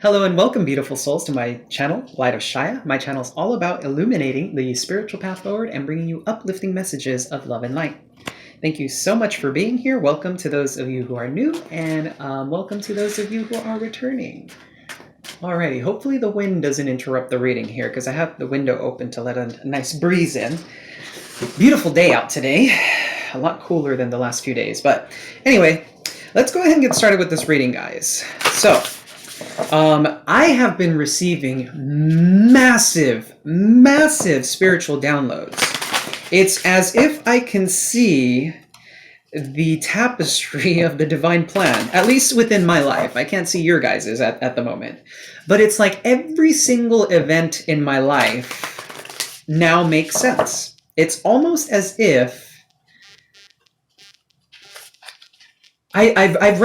Hello and welcome, beautiful souls, to my channel, Light of Shaya. My channel is all about illuminating the spiritual path forward and bringing you uplifting messages of love and light. Thank you so much for being here. Welcome to those of you who are new, and welcome to those of you who are returning. Alrighty, hopefully the wind doesn't interrupt the reading here because I have the window open to let a nice breeze in. Beautiful day out today. A lot cooler than the last few days. But anyway, let's go ahead and get started with this reading, guys. So, I have been receiving massive spiritual downloads. It's as if I can see the tapestry of the divine plan, at least within my life. I can't see your guys's at the moment. But it's like every single event in my life now makes sense. It's almost as if I've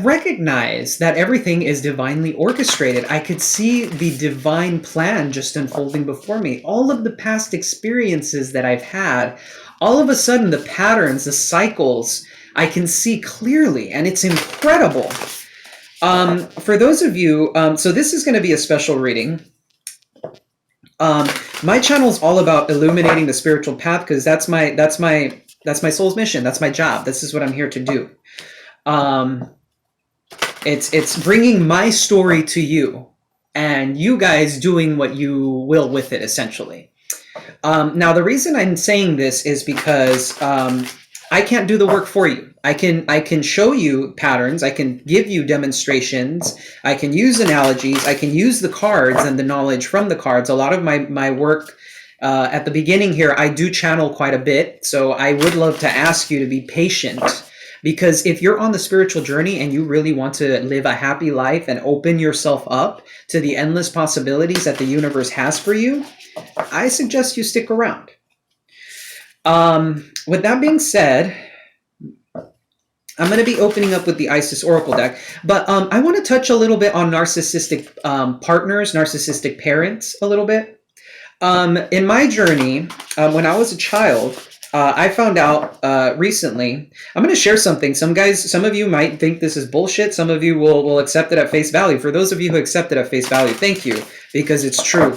recognized that everything is divinely orchestrated. I could see the divine plan just unfolding before me. All of the past experiences that I've had, all of a sudden the patterns, the cycles, I can see clearly, and it's incredible. For those of you, so this is going to be a special reading. My channel is all about illuminating the spiritual path because that's my soul's mission. That's my job. This is what I'm here to do. It's bringing my story to you and you guys doing what you will with it, essentially. Now, the reason I'm saying this is because I can't do the work for you. I can show you patterns. I can give you demonstrations. I can use analogies. I can use the cards and the knowledge from the cards. A lot of my work at the beginning here, I do channel quite a bit. So I would love to ask you to be patient. Because if you're on the spiritual journey and you really want to live a happy life and open yourself up to the endless possibilities that the universe has for you, I suggest you stick around. With that being said, I'm going to be opening up with the Isis Oracle deck, but I want to touch a little bit on narcissistic partners, narcissistic parents a little bit. In my journey, when I was a child, I found out recently, I'm going to share something. Some of you might think this is bullshit. Some of you will accept it at face value. For those of you who accept it at face value, thank you, because it's true.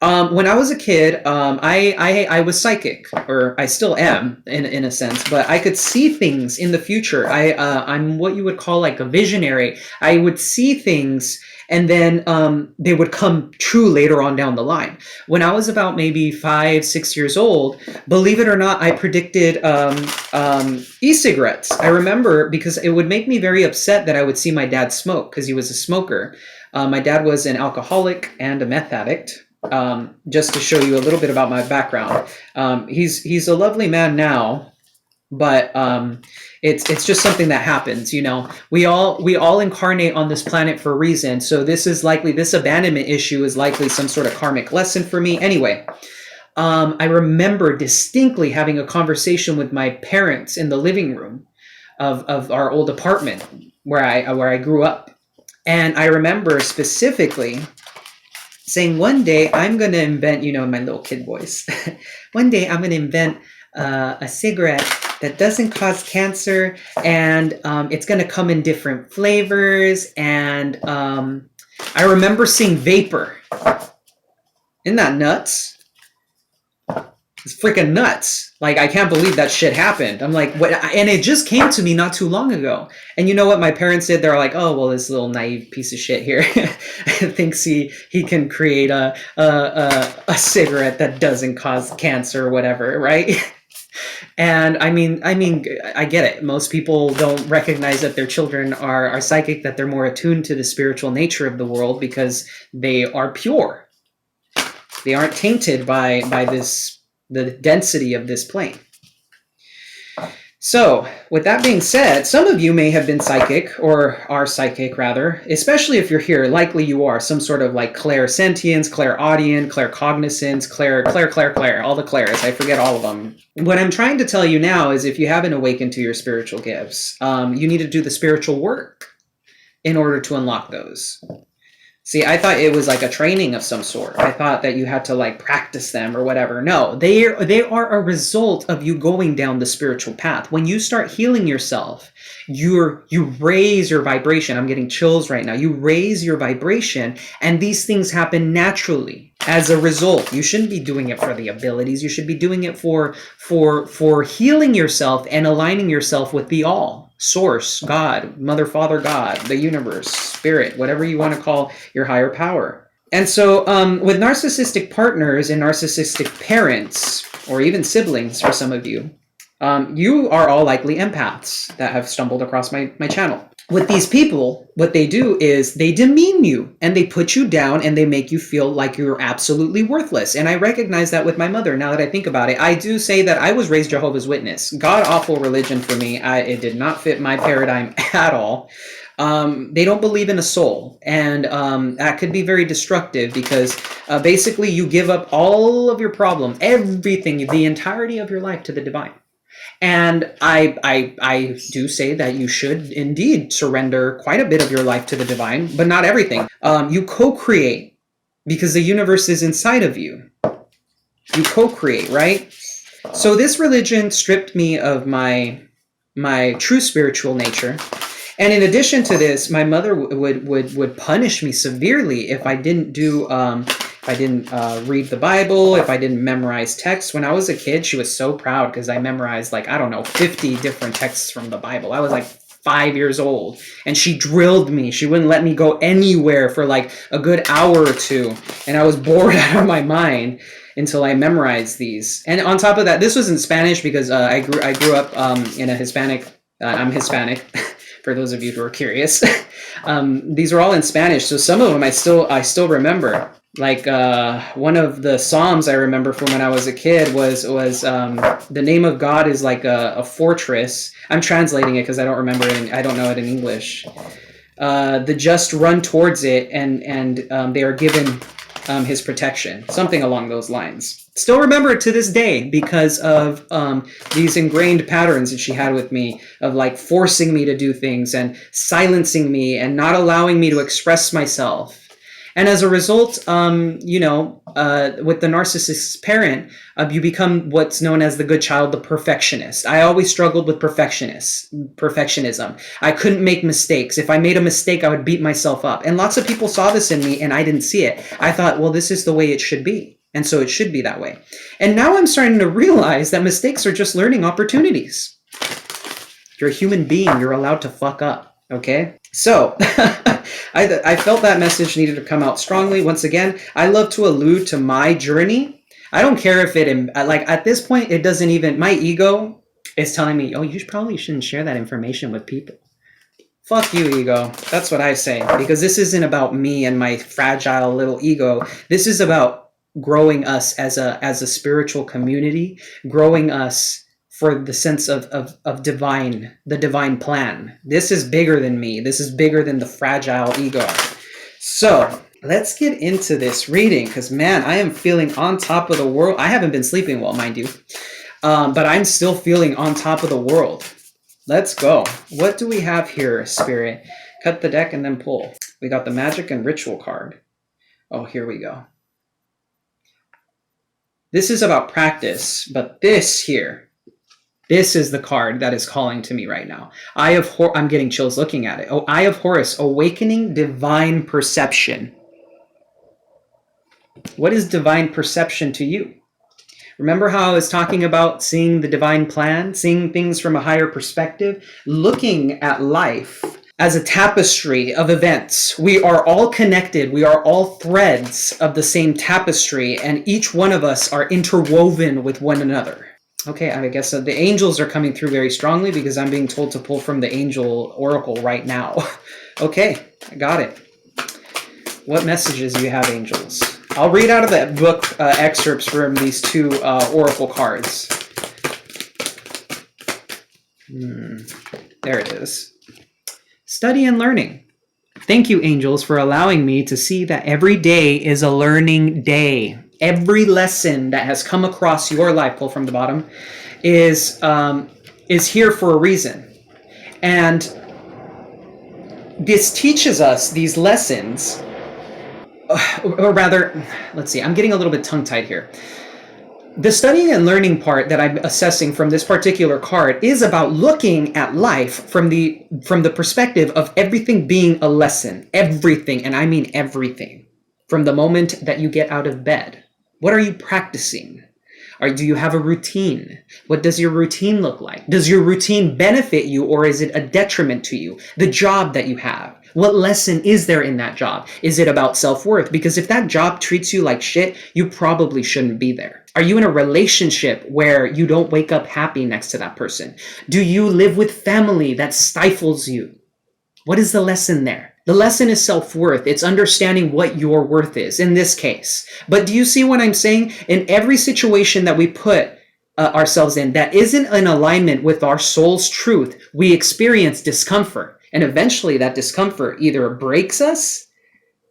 When I was a kid, I was psychic, or I still am in a sense, but I could see things in the future. I'm what you would call like a visionary. I would see things and then they would come true later on down the line. When I was about maybe 5, 6 years old, believe it or not, I predicted e-cigarettes. I remember because it would make me very upset that I would see my dad smoke because he was a smoker. My dad was an alcoholic and a meth addict. Just to show you a little bit about my background. He's a lovely man now, but it's just something that happens, you know. We all incarnate on this planet for a reason. So this abandonment issue is likely some sort of karmic lesson for me. Anyway, I remember distinctly having a conversation with my parents in the living room of our old apartment where I grew up, and I remember specifically saying, one day I'm going to invent, you know, in my little kid voice, one day I'm going to invent a cigarette that doesn't cause cancer, and it's going to come in different flavors. And I remember seeing vapor. Isn't that nuts? It's freaking nuts. Like, I can't believe that shit happened. I'm like, what? And it just came to me not too long ago. And you know what my parents did? They're like, oh, well, this little naive piece of shit here thinks he can create a cigarette that doesn't cause cancer or whatever, right? And I mean, I get it. Most people don't recognize that their children are psychic, that they're more attuned to the spiritual nature of the world because they are pure. They aren't tainted by the density of this plane. So, with that being said, some of you may have been psychic, or are psychic rather, especially if you're here. Likely you are some sort of like clairsentience, clairaudient, claircognizance, clair, all the clairs. I forget all of them. What I'm trying to tell you now is if you haven't awakened to your spiritual gifts, you need to do the spiritual work in order to unlock those. See, I thought it was like a training of some sort. I thought that you had to like practice them or whatever. No, they are a result of you going down the spiritual path. When you start healing yourself, you raise your vibration. I'm getting chills right now. You raise your vibration, and these things happen naturally. As a result, you shouldn't be doing it for the abilities. You should be doing it for healing yourself and aligning yourself with the all. Source, God, Mother, Father, God, the universe, spirit, whatever you want to call your higher power. And so with narcissistic partners and narcissistic parents, or even siblings for some of you, you are all likely empaths that have stumbled across my channel. With these people, what they do is they demean you and they put you down and they make you feel like you're absolutely worthless. And I recognize that with my mother now that I think about it. I do say that I was raised Jehovah's Witness. God-awful religion for me. It did not fit my paradigm at all. They don't believe in a soul. And that could be very destructive because basically you give up all of your problem, everything, the entirety of your life to the divine. And I do say that you should indeed surrender quite a bit of your life to the divine, but not everything. You co-create because the universe is inside of you. You co-create, right? So this religion stripped me of my true spiritual nature. And in addition to this, my mother would punish me severely if I didn't do if I didn't read the Bible, if I didn't memorize texts. When I was a kid, she was so proud because I memorized like, I don't know, 50 different texts from the Bible. I was like 5 years old and she drilled me. She wouldn't let me go anywhere for like a good hour or two. And I was bored out of my mind until I memorized these. And on top of that, this was in Spanish because I grew up in a Hispanic, I'm Hispanic. For those of you who are curious, these are all in Spanish. So some of them I still remember. Like one of the Psalms I remember from when I was a kid was the name of God is like a fortress. I'm translating it because I don't remember it. I don't know it in English. The just run towards it and they are given his protection. Something along those lines. Still remember it to this day because of these ingrained patterns that she had with me of like forcing me to do things and silencing me and not allowing me to express myself. And as a result, with the narcissist parent, you become what's known as the good child, the perfectionist. I always struggled with perfectionism. I couldn't make mistakes. If I made a mistake, I would beat myself up. And lots of people saw this in me and I didn't see it. I thought, well, this is the way it should be. And so it should be that way. And now I'm starting to realize that mistakes are just learning opportunities. You're a human being. You're allowed to fuck up. Okay? So I felt that message needed to come out strongly. Once again, I love to allude to my journey. I don't care if like at this point, it doesn't even, my ego is telling me, oh, you probably shouldn't share that information with people. Fuck you, ego. That's what I say. Because this isn't about me and my fragile little ego. This is about growing us as a spiritual community, growing us for the sense of the divine plan. This is bigger than me. This is bigger than the fragile ego. So let's get into this reading because, man, I am feeling on top of the world. I haven't been sleeping well, mind you, but I'm still feeling on top of the world. Let's go. What do we have here, Spirit? Cut the deck and then pull. We got the Magic and Ritual card. Oh, here we go. This is about practice, but this here, this is the card that is calling to me right now. I'm getting chills looking at it. Oh, Eye of Horus, Awakening Divine Perception. What is divine perception to you? Remember how I was talking about seeing the divine plan, seeing things from a higher perspective, looking at life as a tapestry of events. We are all connected. We are all threads of the same tapestry, and each one of us are interwoven with one another. Okay, I guess the angels are coming through very strongly because I'm being told to pull from the angel oracle right now. Okay, I got it. What messages do you have, angels? I'll read out of the book excerpts from these two oracle cards. There it is. Study and learning. Thank you, angels, for allowing me to see that every day is a learning day. Every lesson that has come across your life, pull from the bottom, is here for a reason. And this teaches us these lessons or rather, let's see, I'm getting a little bit tongue-tied here. The studying and learning part that I'm assessing from this particular card is about looking at life from the perspective of everything being a lesson. Everything, and I mean everything. From the moment that you get out of bed. What are you practicing? Or do you have a routine? What does your routine look like? Does your routine benefit you, or is it a detriment to you? The job that you have. What lesson is there in that job? Is it about self-worth? Because if that job treats you like shit, you probably shouldn't be there. Are you in a relationship where you don't wake up happy next to that person? Do you live with family that stifles you? What is the lesson there? The lesson is self-worth. It's understanding what your worth is in this case. But do you see what I'm saying? In every situation that we put ourselves in that isn't in alignment with our soul's truth, we experience discomfort. And eventually that discomfort either breaks us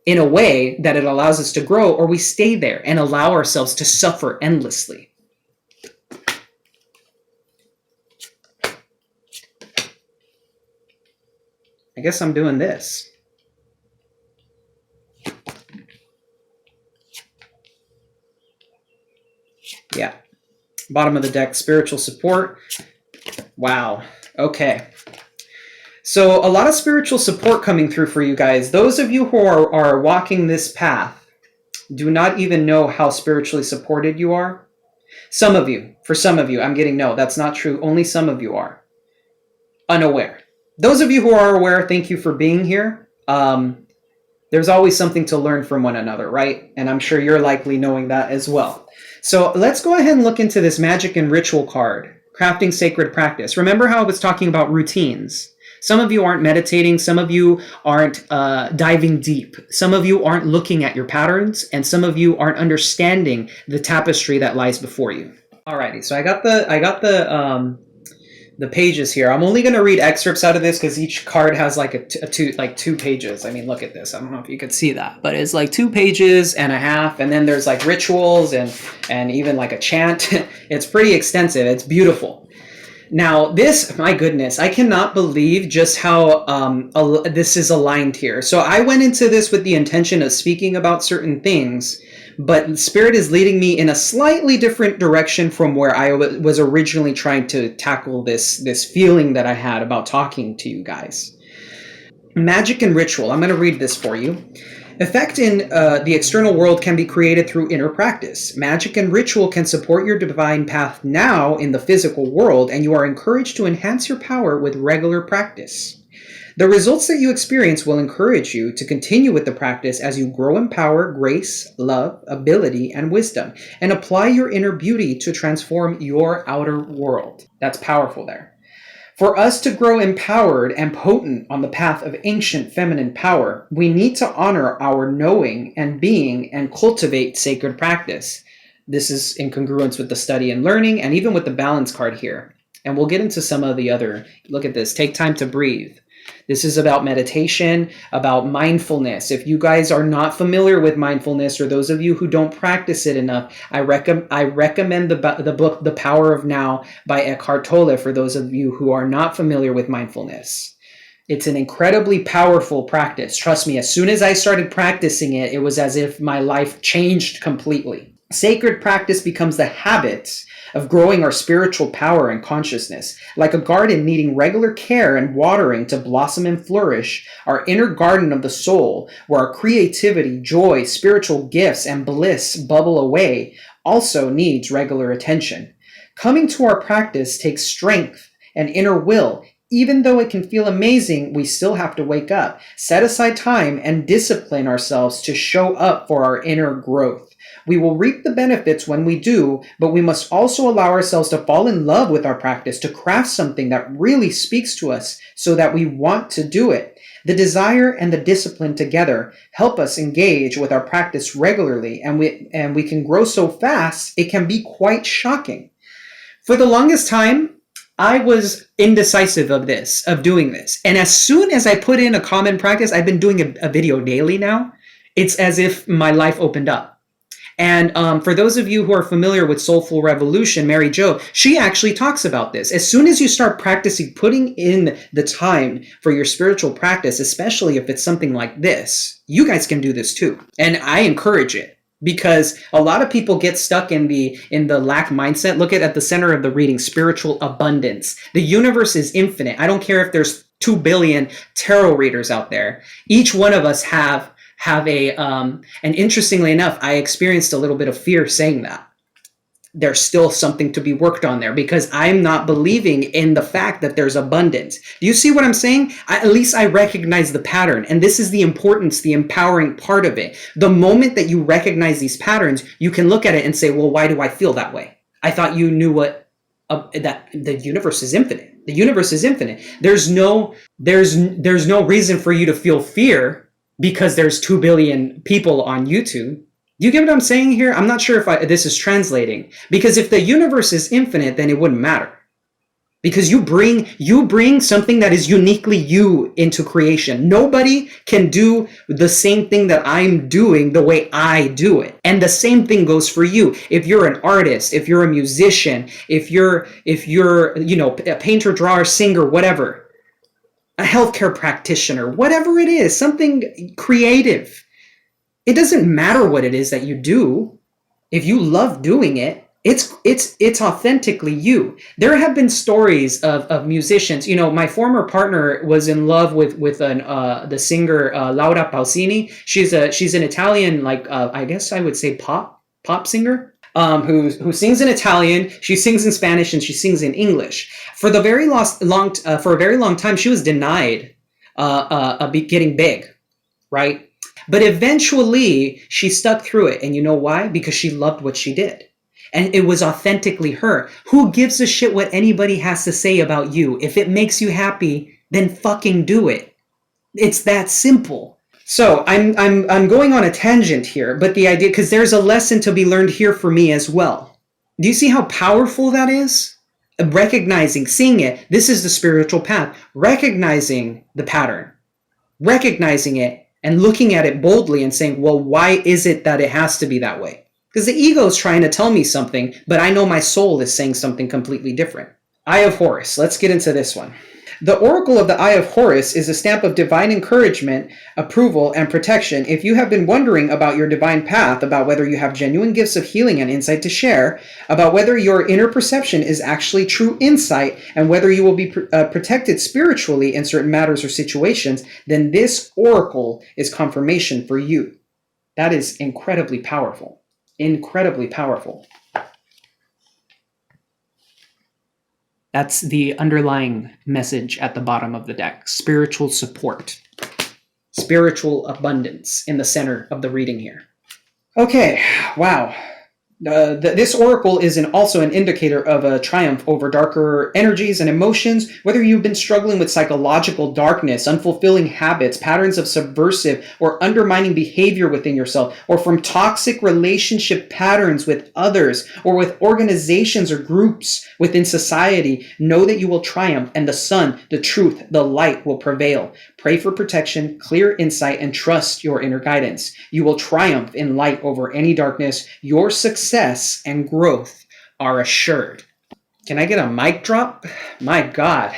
in a way that it allows us to grow, or we stay there and allow ourselves to suffer endlessly. I guess I'm doing this. Yeah. Bottom of the deck, spiritual support. Wow. Okay. So a lot of spiritual support coming through for you guys. Those of you who are walking this path do not even know how spiritually supported you are. Some of you, for some of you, I'm getting no, that's not true. Only some of you are unaware. Those of you who are aware, thank you for being here. There's always something to learn from one another, right? And I'm sure you're likely knowing that as well. So let's go ahead and look into this magic and ritual card, crafting sacred practice. Remember how I was talking about routines? Some of you aren't meditating. Some of you aren't diving deep. Some of you aren't looking at your patterns, and some of you aren't understanding the tapestry that lies before you. Alrighty, so I got the pages here. I'm only going to read excerpts out of this because each card has like two pages. I mean, look at this. I don't know if you could see that, but it's like 2 pages and a half, and then there's like rituals and even like a chant. It's pretty extensive. It's beautiful. Now this, my goodness, I cannot believe just how this is aligned here. So I went into this with the intention of speaking about certain things, but Spirit is leading me in a slightly different direction from where I was originally trying to tackle this feeling that I had about talking to you guys. Magic and ritual. I'm going to read this for you. Effect in the external world can be created through inner practice. Magic and ritual can support your divine path now in the physical world, and you are encouraged to enhance your power with regular practice. The results that you experience will encourage you to continue with the practice as you grow in power, grace, love, ability, and wisdom, and apply your inner beauty to transform your outer world. That's powerful there. For us to grow empowered and potent on the path of ancient feminine power, we need to honor our knowing and being and cultivate sacred practice. This is in congruence with the study and learning, and even with the balance card here. And we'll get into some of the other, look at this, take time to breathe. This is about meditation, about mindfulness. If you guys are not familiar with mindfulness, or those of you who don't practice it enough, I recommend the book The Power of Now by Eckhart Tolle for those of you who are not familiar with mindfulness. It's an incredibly powerful practice. Trust me, as soon as I started practicing it, it was as if my life changed completely. Sacred practice becomes the habit of growing our spiritual power and consciousness. Like a garden needing regular care and watering to blossom and flourish, our inner garden of the soul, where our creativity, joy, spiritual gifts, and bliss bubble away, also needs regular attention. Coming to our practice takes strength and inner will. Even though it can feel amazing, we still have to wake up, set aside time, and discipline ourselves to show up for our inner growth. We will reap the benefits when we do, but we must also allow ourselves to fall in love with our practice, to craft something that really speaks to us so that we want to do it. The desire and the discipline together help us engage with our practice regularly, and we can grow so fast, it can be quite shocking. For the longest time, I was indecisive of doing this. And as soon as I put in a common practice, I've been doing a video daily now. It's as if my life opened up. And for those of you who are familiar with Soulful Revolution, Mary Jo, she actually talks about this. As soon as you start practicing, putting in the time for your spiritual practice, especially if it's something like this, you guys can do this too. And I encourage it. Because a lot of people get stuck in the lack mindset. Look at the center of the reading, spiritual abundance. The universe is infinite. I don't care if there's 2 billion tarot readers out there. Each one of us have a and interestingly enough, I experienced a little bit of fear saying that. There's still something to be worked on there because I'm not believing in the fact that there's abundance. Do you see what I'm saying? At least I recognize the pattern. And this is the importance, the empowering part of it. The moment that you recognize these patterns, you can look at it and say, well, why do I feel that way? I thought you knew that the universe is infinite. The universe is infinite. There's no reason for you to feel fear because there's 2 billion people on YouTube. Do you get what I'm saying here? I'm not sure if this is translating. Because if the universe is infinite, then it wouldn't matter. Because you bring something that is uniquely you into creation. Nobody can do the same thing that I'm doing the way I do it. And the same thing goes for you. If you're an artist, if you're a musician, if you're a painter, drawer, singer, whatever, a healthcare practitioner, whatever it is, something creative. It doesn't matter what it is that you do. If you love doing it, it's authentically you. There have been stories of musicians. You know, my former partner was in love with the singer Laura Pausini. She's an Italian, I guess I would say pop singer. Who sings in Italian, she sings in Spanish, and she sings in English. For a very long time, she was denied getting big, right? But eventually, she stuck through it. And you know why? Because she loved what she did. And it was authentically her. Who gives a shit what anybody has to say about you? If it makes you happy, then fucking do it. It's that simple. So I'm going on a tangent here, but the idea, because there's a lesson to be learned here for me as well. Do you see how powerful that is? Recognizing, seeing it. This is the spiritual path. Recognizing the pattern. Recognizing it. And looking at it boldly and saying, well, why is it that it has to be that way? Because the ego is trying to tell me something, but I know my soul is saying something completely different. Eye of Horus. Let's get into this one. The Oracle of the Eye of Horus is a stamp of divine encouragement, approval, and protection. If you have been wondering about your divine path, about whether you have genuine gifts of healing and insight to share, about whether your inner perception is actually true insight, and whether you will be protected spiritually in certain matters or situations, then this Oracle is confirmation for you. That is incredibly powerful. Incredibly powerful. That's the underlying message at the bottom of the deck. Spiritual support. Spiritual abundance in the center of the reading here. Okay, wow. This oracle is also an indicator of a triumph over darker energies and emotions. Whether you've been struggling with psychological darkness, unfulfilling habits, patterns of subversive or undermining behavior within yourself, or from toxic relationship patterns with others, or with organizations or groups within society, know that you will triumph, and the sun, the truth, the light will prevail. Pray for protection, clear insight, and trust your inner guidance. You will triumph in light over any darkness. Your success and growth are assured. Can I get a mic drop? My God.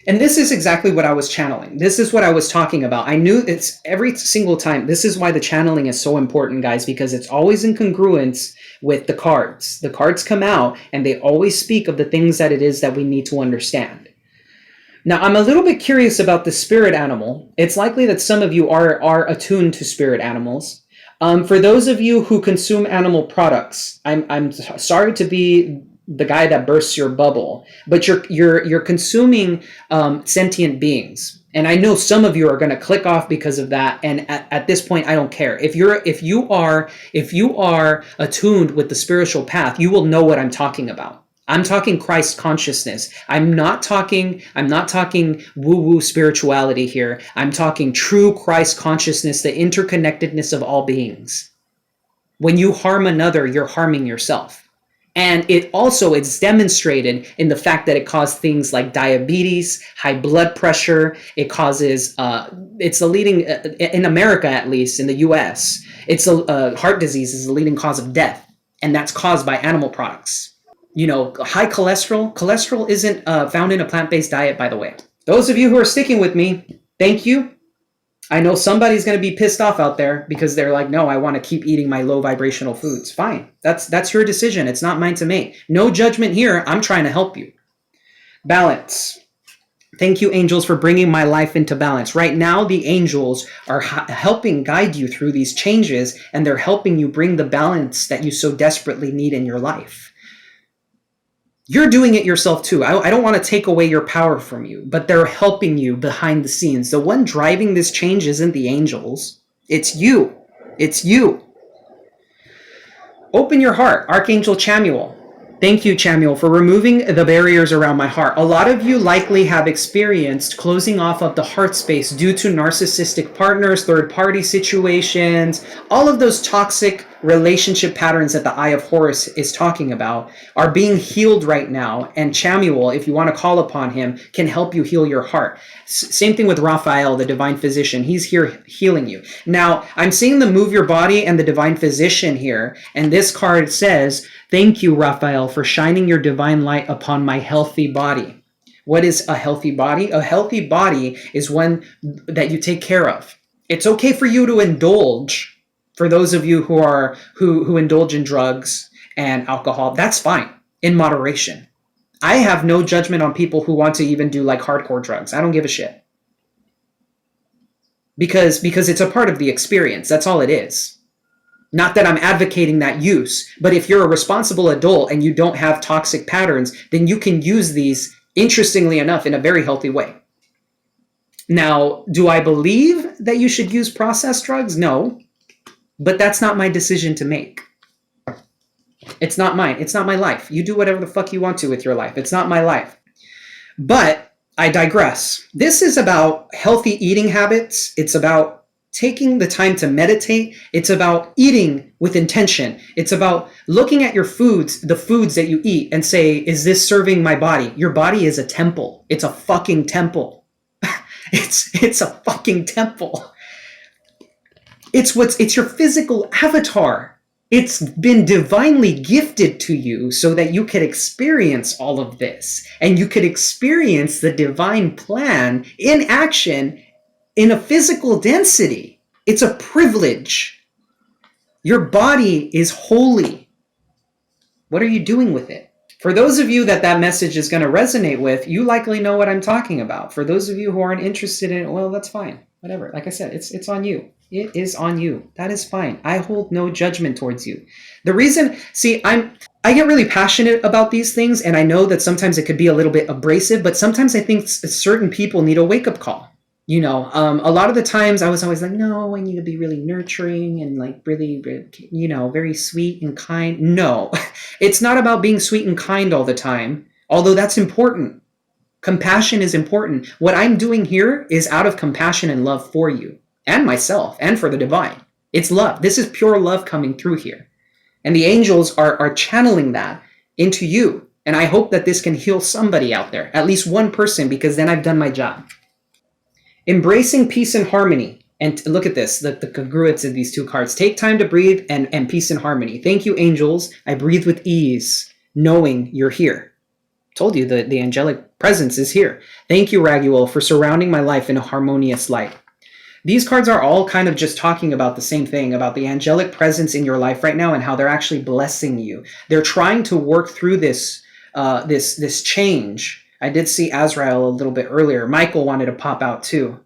And this is exactly what I was channeling. This is what I was talking about. I knew it's every single time. This is why the channeling is so important, guys, because it's always in congruence with the cards. The cards come out and they always speak of the things that it is that we need to understand. Now, I'm a little bit curious about the spirit animal. It's likely that some of you are attuned to spirit animals. For those of you who consume animal products, I'm sorry to be the guy that bursts your bubble, but you're consuming sentient beings. And I know some of you are going to click off because of that. And at this point, I don't care. If you are attuned with the spiritual path, you will know what I'm talking about. I'm talking Christ consciousness. I'm not talking woo-woo spirituality here. I'm talking true Christ consciousness, the interconnectedness of all beings. When you harm another, you're harming yourself. And it's demonstrated in the fact that it caused things like diabetes, high blood pressure. It causes, it's the leading, in America at least, in the US, heart disease is the leading cause of death. And that's caused by animal products. High cholesterol. Cholesterol isn't found in a plant-based diet, by the way. Those of you who are sticking with me, thank you. I know somebody's going to be pissed off out there because they're like, no, I want to keep eating my low vibrational foods. Fine. That's your decision. It's not mine to make. No judgment here. I'm trying to help you. Balance. Thank you, angels, for bringing my life into balance. Right now, the angels are helping guide you through these changes, and they're helping you bring the balance that you so desperately need in your life. You're doing it yourself too. I don't want to take away your power from you, but they're helping you behind the scenes. The one driving this change isn't the angels. It's you. It's you. Open your heart. Archangel Chamuel. Thank you, Chamuel, for removing the barriers around my heart. A lot of you likely have experienced closing off of the heart space due to narcissistic partners, third-party situations. All of those toxic relationship patterns that the Eye of Horus is talking about are being healed right now. And Chamuel, if you want to call upon him, can help you heal your heart. Same thing with Raphael, the divine physician. He's here healing you. Now, I'm seeing the Move Your Body and the divine physician here. And this card says, thank you, Raphael, for shining your divine light upon my healthy body. What is a healthy body? A healthy body is one that you take care of. It's okay for you to indulge. For those of you who indulge in drugs and alcohol, that's fine, in moderation. I have no judgment on people who want to even do like hardcore drugs. I don't give a shit. Because it's a part of the experience. That's all it is. Not that I'm advocating that use, but if you're a responsible adult and you don't have toxic patterns, then you can use these, interestingly enough, in a very healthy way. Now, do I believe that you should use processed drugs? No. But that's not my decision to make. It's not mine. It's not my life. You do whatever the fuck you want to with your life. It's not my life. But I digress. This is about healthy eating habits. It's about taking the time to meditate. It's about eating with intention. It's about looking at your foods, the foods that you eat, and say, is this serving my body? Your body is a temple. It's a fucking temple. It's a fucking temple. It's your physical avatar. It's been divinely gifted to you so that you could experience all of this, and you could experience the divine plan in action in a physical density. It's a privilege. Your body is holy. What are you doing with it? For those of you that message is going to resonate with, you likely know what I'm talking about. For those of you who aren't interested in it, well, that's fine. Whatever. Like I said, it's on you. It is on you. That is fine. I hold no judgment towards you. The reason, I get really passionate about these things, and I know that sometimes it could be a little bit abrasive, but sometimes I think certain people need a wake-up call. A lot of the times I was always like, no, I need to be really nurturing and like really, very sweet and kind. No, it's not about being sweet and kind all the time, although that's important. Compassion is important. What I'm doing here is out of compassion and love for you and myself and for the divine. It's love. This is pure love coming through here. And the angels are channeling that into you. And I hope that this can heal somebody out there, at least one person, because then I've done my job. Embracing peace and harmony. And look at this, the congruence of these two cards. Take time to breathe and peace and harmony. Thank you, angels. I breathe with ease, knowing you're here. Told you the angelic presence is here. Thank you, Raguel, for surrounding my life in a harmonious light. These cards are all kind of just talking about the same thing, about the angelic presence in your life right now and how they're actually blessing you. They're trying to work through this change. I did see Azrael a little bit earlier. Michael wanted to pop out too.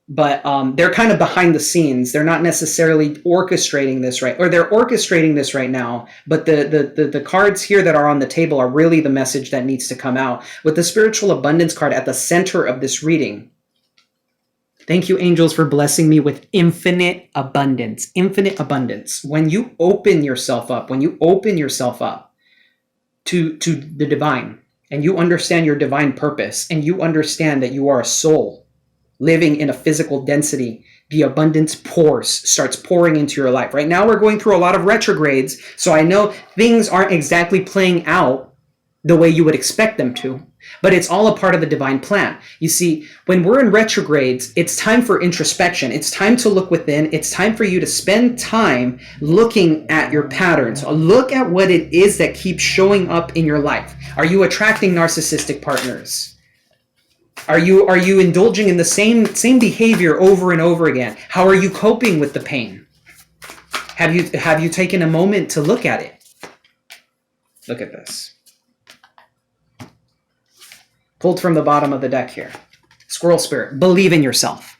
But they're kind of behind the scenes. They're not necessarily orchestrating this right, or they're orchestrating this right now. But the cards here that are on the table are really the message that needs to come out. With the spiritual abundance card at the center of this reading. Thank you, angels, for blessing me with infinite abundance. Infinite abundance. When you open yourself up, to the divine, and you understand your divine purpose, and you understand that you are a soul living in a physical density, the abundance starts pouring into your life. Right now we're going through a lot of retrogrades, so I know things aren't exactly playing out the way you would expect them to, but it's all a part of the divine plan. You see, when we're in retrogrades, it's time for introspection. It's time to look within. It's time for you to spend time looking at your patterns. Look at what it is that keeps showing up in your life. Are you attracting narcissistic partners? Are you indulging in the same behavior over and over again? How are you coping with the pain? Have you taken a moment to look at it? Look at this. Pulled from the bottom of the deck here. Squirrel spirit, believe in yourself.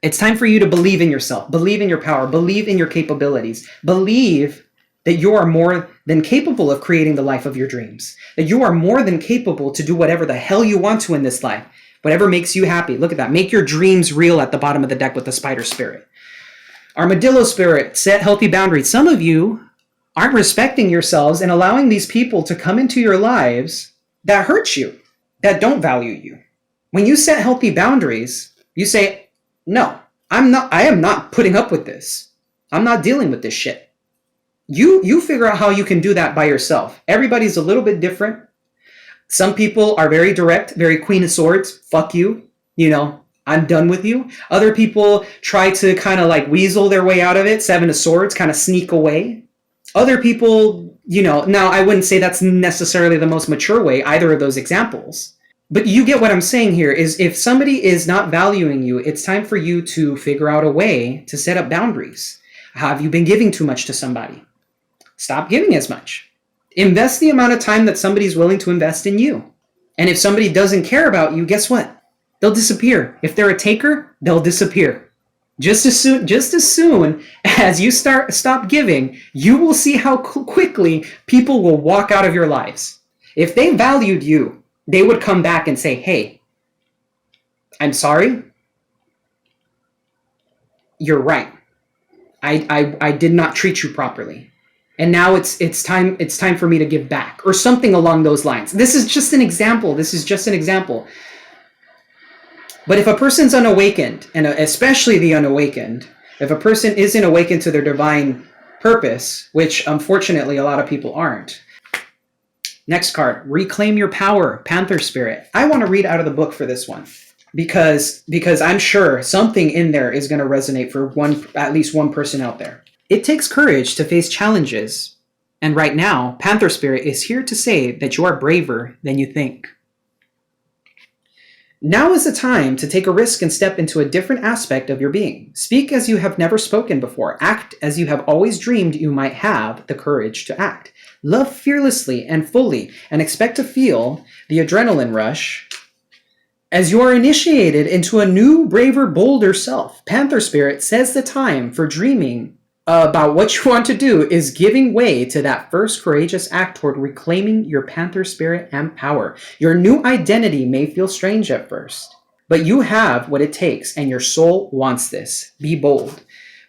It's time for you to believe in yourself. Believe in your power. Believe in your capabilities. Believe that you are more than capable of creating the life of your dreams. That you are more than capable to do whatever the hell you want to in this life. Whatever makes you happy. Look at that. Make your dreams real at the bottom of the deck with the spider spirit. Armadillo spirit, set healthy boundaries. Some of you aren't respecting yourselves and allowing these people to come into your lives that hurt you, that don't value you. When you set healthy boundaries, you say, no, I am not putting up with this. I'm not dealing with this shit. You figure out how you can do that by yourself. Everybody's a little bit different. Some people are very direct, very Queen of Swords. Fuck you. I'm done with you. Other people try to kind of like weasel their way out of it. Seven of Swords, kind of sneak away. Other people, now I wouldn't say that's necessarily the most mature way, either of those examples. But you get what I'm saying here is if somebody is not valuing you, it's time for you to figure out a way to set up boundaries. Have you been giving too much to somebody? Stop giving as much. Invest the amount of time that somebody's willing to invest in you. And if somebody doesn't care about you, guess what? They'll disappear. If they're a taker, they'll disappear. Just as soon as you stop giving, you will see how quickly people will walk out of your lives. If they valued you, they would come back and say, hey, I'm sorry. You're right. I did not treat you properly. And now it's time for me to give back, or something along those lines. This is just an example. But if a person's unawakened, and especially the unawakened, if a person isn't awakened to their divine purpose, which unfortunately a lot of people aren't. Next card, Reclaim Your Power, Panther Spirit. I want to read out of the book for this one because I'm sure something in there is going to resonate for at least one person out there. It takes courage to face challenges, and right now, Panther Spirit is here to say that you are braver than you think. Now is the time to take a risk and step into a different aspect of your being. Speak as you have never spoken before. Act as you have always dreamed you might have the courage to act. Love fearlessly and fully, and expect to feel the adrenaline rush as you are initiated into a new, braver, bolder self. Panther Spirit says the time for dreaming about what you want to do is giving way to that first courageous act toward reclaiming your Panther Spirit and power. Your new identity may feel strange at first, but you have what it takes and your soul wants this. Be bold.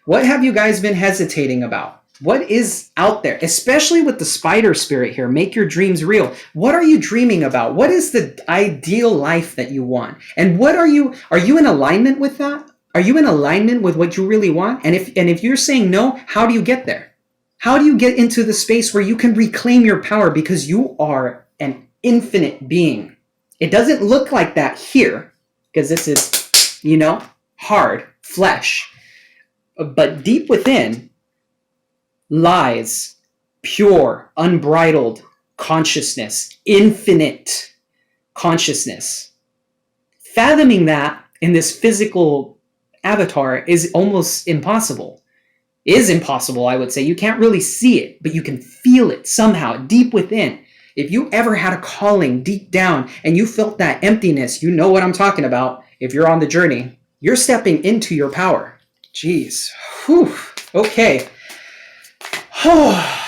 What have you guys been hesitating about? What is out there, especially with the spider spirit here? Make your dreams real. What are you dreaming about? What is the ideal life that you want? And are you in alignment with that? Are you in alignment with what you really want? And if you're saying no, how do you get there? How do you get into the space where you can reclaim your power? Because you are an infinite being. It doesn't look like that here, because this is, hard flesh. But deep within lies pure, unbridled consciousness, infinite consciousness. Fathoming that in this physical avatar is almost impossible. Is impossible, I would say. You can't really see it, but you can feel it somehow deep within. If you ever had a calling deep down and you felt that emptiness, you know what I'm talking about. If you're on the journey, you're stepping into your power. Jeez. Whew. Okay.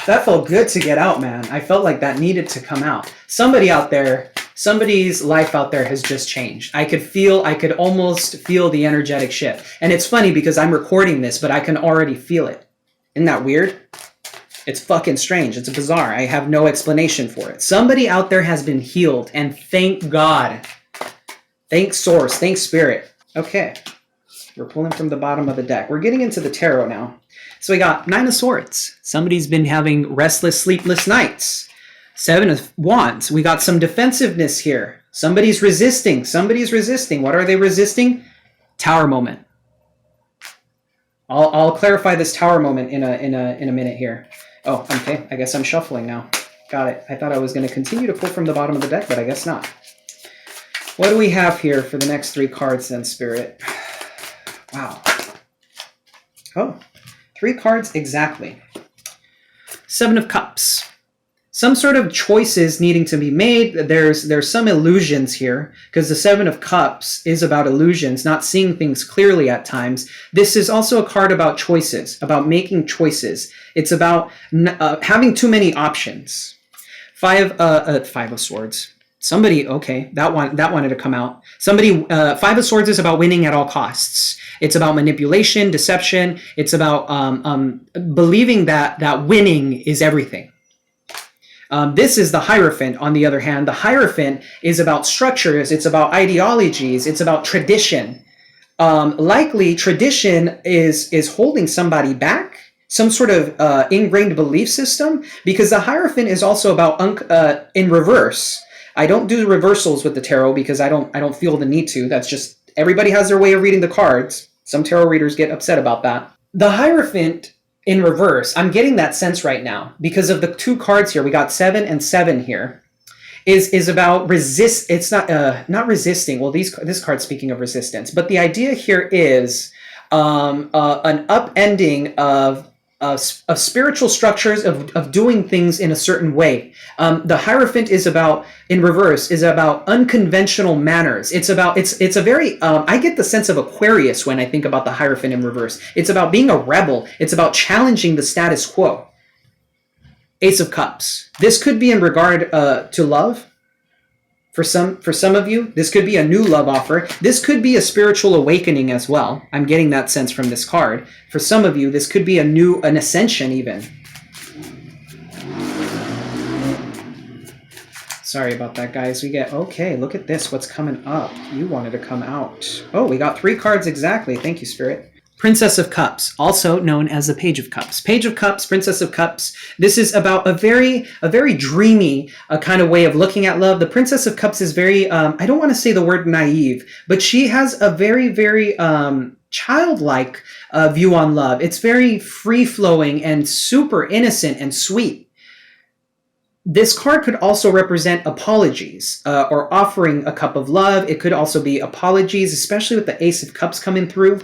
That felt good to get out, man. I felt like that needed to come out. Somebody's life out there has just changed. I could almost feel the energetic shift. And it's funny because I'm recording this, but I can already feel it. Isn't that weird? It's fucking strange. It's bizarre. I have no explanation for it. Somebody out there has been healed, and thank God. Thank Source. Thank Spirit. Okay. We're pulling from the bottom of the deck. We're getting into the tarot now. So we got Nine of Swords. Somebody's been having restless, sleepless nights. Seven of Wands. We got some defensiveness here. Somebody's resisting. Somebody's resisting. What are they resisting? Tower moment. I'll clarify this tower moment in a minute here. Oh, okay. I guess I'm shuffling now. Got it. I thought I was going to continue to pull from the bottom of the deck, but I guess not. What do we have here for the next 3 cards then, Spirit? Wow. Oh, 3 cards exactly. 7 of Cups. Some sort of choices needing to be made. There's some illusions here, because the 7 of Cups is about illusions, not seeing things clearly at times. This is also a card about choices, about making choices. It's about having too many options. 5 of Swords. Somebody, okay, that wanted to come out. Somebody, 5 of Swords is about winning at all costs. It's about manipulation, deception. It's about believing that winning is everything. This is the Hierophant, on the other hand. The Hierophant is about structures. It's about ideologies. It's about tradition. Likely, tradition is holding somebody back, some sort of ingrained belief system, because the Hierophant is also about in reverse. I don't do reversals with the tarot because I don't feel the need to. That's just, everybody has their way of reading the cards. Some tarot readers get upset about that. The Hierophant in reverse, I'm getting that sense right now because of the 2 cards here. We got 7 and 7 here. Is about resist. It's not resisting. Well, this card's speaking of resistance, but the idea here is an upending of spiritual structures, of doing things in a certain way. The Hierophant is about, in reverse, is about unconventional manners. It's a very, I get the sense of Aquarius when I think about the Hierophant in reverse. It's about being a rebel. It's about challenging the status quo. Ace of Cups. This could be in regard to love. For some of you, this could be a new love offer. This could be a spiritual awakening as well. I'm getting that sense from this card. For some of you, this could be an ascension even. Sorry about that, guys. Okay, look at this. What's coming up? You wanted to come out. Oh, we got 3 cards exactly. Thank you, Spirit. Princess of Cups, also known as the Page of Cups. Page of Cups, Princess of Cups. This is about a very dreamy kind of way of looking at love. The Princess of Cups is very, I don't want to say the word naive, but she has a very childlike view on love. It's very free-flowing and super innocent and sweet. This card could also represent apologies or offering a cup of love. It could also be apologies, especially with the Ace of Cups coming through.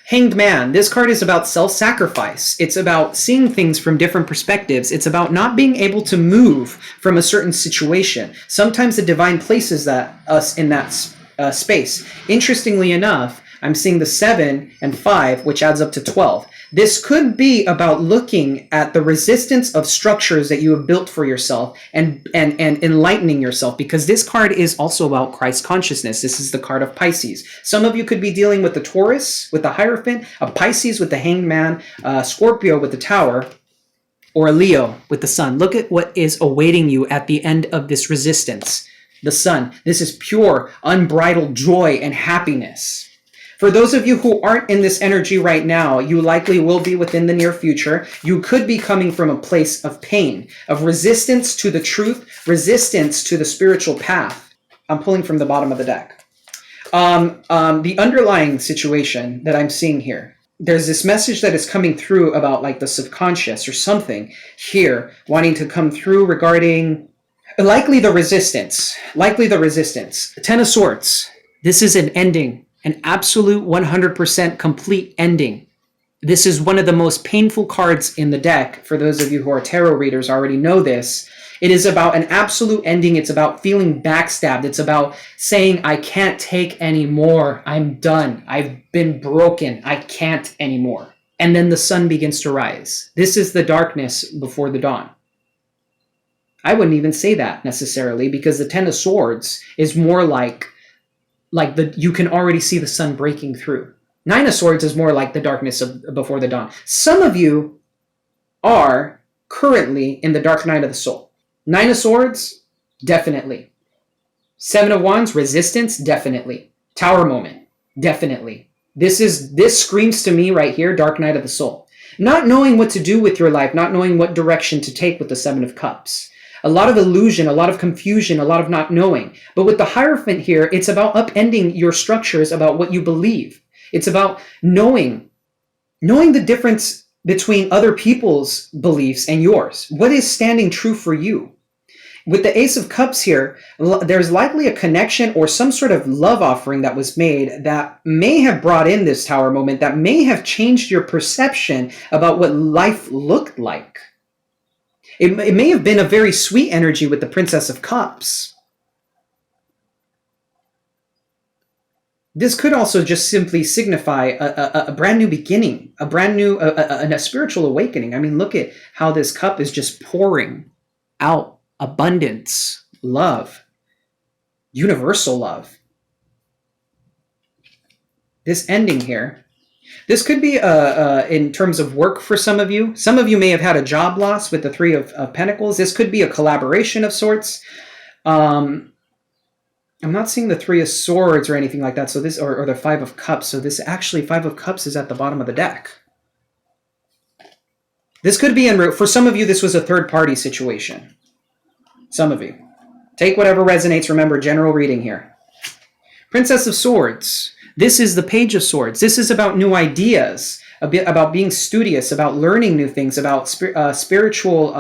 Hanged Man. This card is about self-sacrifice. It's about seeing things from different perspectives. It's about not being able to move from a certain situation. Sometimes the divine places us in that space. Interestingly enough, I'm seeing the 7 and 5, which adds up to 12. This could be about looking at the resistance of structures that you have built for yourself and enlightening yourself, because this card is also about Christ consciousness. This is the card of Pisces. Some of you could be dealing with the Taurus, with the Hierophant, a Pisces with the Hanged Man, Scorpio with the Tower, or a Leo with the Sun. Look at what is awaiting you at the end of this resistance. The Sun. This is pure, unbridled joy and happiness. For those of you who aren't in this energy right now, you likely will be within the near future. You could be coming from a place of pain, of resistance to the truth, resistance to the spiritual path. I'm pulling from the bottom of the deck. The underlying situation that I'm seeing here, there's this message that is coming through about like the subconscious or something here wanting to come through regarding likely the resistance. 10 of Swords. This is an ending. An absolute 100% complete ending. This is one of the most painful cards in the deck. For those of you who are tarot readers already know this. It is about an absolute ending. It's about feeling backstabbed. It's about saying, I can't take anymore. I'm done. I've been broken. I can't anymore. And then the sun begins to rise. This is the darkness before the dawn. I wouldn't even say that necessarily, because the 10 of Swords is more like you can already see the sun breaking through. 9 of Swords is more like the darkness before the dawn. Some of you are currently in the dark night of the soul. 9 of Swords, definitely. 7 of Wands, resistance, definitely. Tower moment, definitely. This screams to me right here, dark night of the soul. Not knowing what to do with your life, not knowing what direction to take with the Seven of Cups. A lot of illusion, a lot of confusion, a lot of not knowing. But with the Hierophant here, it's about upending your structures about what you believe. It's about knowing the difference between other people's beliefs and yours. What is standing true for you? With the Ace of Cups here, there's likely a connection or some sort of love offering that was made that may have brought in this Tower moment, that may have changed your perception about what life looked like. It may have been a very sweet energy with the Princess of Cups. This could also just simply signify a brand new beginning, a brand new, a spiritual awakening. I mean, look at how this cup is just pouring out abundance, love, universal love. This ending here, this could be in terms of work for some of you. Some of you may have had a job loss with the Three of Pentacles. This could be a collaboration of sorts. I'm not seeing the Three of Swords or anything like that. So this, or the Five of Cups. So this actually, Five of Cups is at the bottom of the deck. This could be for some of you, this was a third party situation. Some of you. Take whatever resonates. Remember, general reading here. Princess of Swords. This is the Page of Swords. This is about new ideas, about being studious, about learning new things, about spiritual